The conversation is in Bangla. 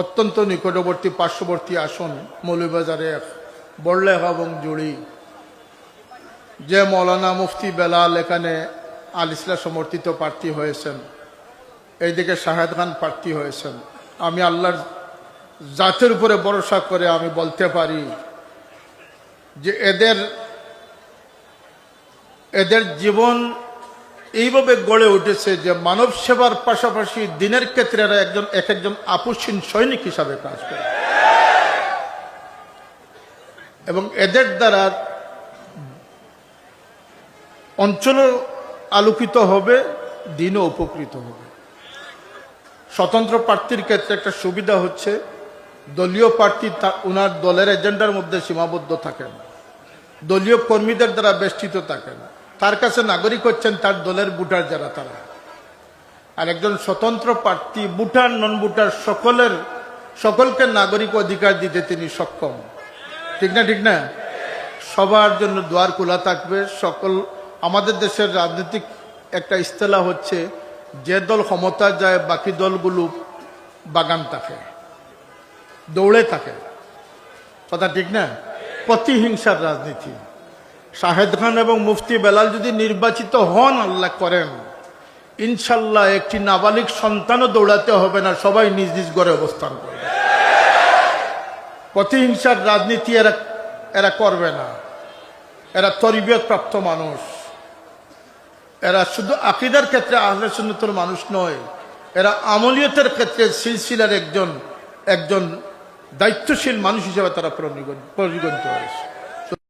অত্যন্ত নিকটবর্তী পার্শ্ববর্তী আসন মৌলভীবাজারে বড়লেখ এবং জুড়ি যে মৌলানা মুফতি বেলাল এখানে আল ইসলাম সমর্থিত প্রার্থী হয়েছেন, এইদিকে শাহেদ খান প্রার্থী হয়েছেন। আমি আল্লাহর জাতের উপরে ভরসা করে আমি বলতে পারি যে এদের জীবন এইভাবে গড়ে উঠেছে যে মানব সেবার পাশাপাশি দিনের ক্ষেত্রে এরা একজন আপসহীন সৈনিক হিসাবে কাজ করে, এবং এদের দ্বারা অঞ্চলও আলোকিত হবে, দিনও উপকৃত হবে। স্বতন্ত্র প্রার্থীর ক্ষেত্রে একটা সুবিধা হচ্ছে দলীয় প্রার্থী ওনার দলের এজেন্ডার মধ্যে সীমাবদ্ধ থাকেন, দলীয় কর্মীদের দ্বারা বেষ্টিত থাকেন, তার কাছে নাগরিক হচ্ছেন তার দলের ভোটার যারা তারা। আর একজন স্বতন্ত্র প্রার্থী ভোটার নন ভোটার সকলকে নাগরিক অধিকার দিতে তিনি সক্ষম। ঠিক না? ঠিক না? সবার জন্য দুয়ার খোলা থাকবে। আমাদের দেশের রাজনৈতিক একটা ইস্তেলা হচ্ছে যে দল ক্ষমতা যায় বাকি দলগুলো বাগান থাকে, দৌড়ে থাকে। কথা ঠিক না? প্রতিহিংসার রাজনীতি। শাহেদ খান এবং মুফতি বেলাল যদি নির্বাচিত হন, আল্লাহ করেন, ইনশাল্লাহ একটি নাবালিক সন্তানও দৌড়াতে হবে না, সবাই নিজ নিজ ঘরে অবস্থান করবে। প্রতিহিংসার রাজনীতি এরা করবে না। এরা তরবিয়ত প্রাপ্ত মানুষ। এরা শুধু আকীদার ক্ষেত্রে আহলে সুন্নাতের মানুষ নয়, এরা আমলিয়তের ক্ষেত্রে সিলসিলার একজন দায়িত্বশীল মানুষ হিসেবে তারা পরিগণিত হয়েছে।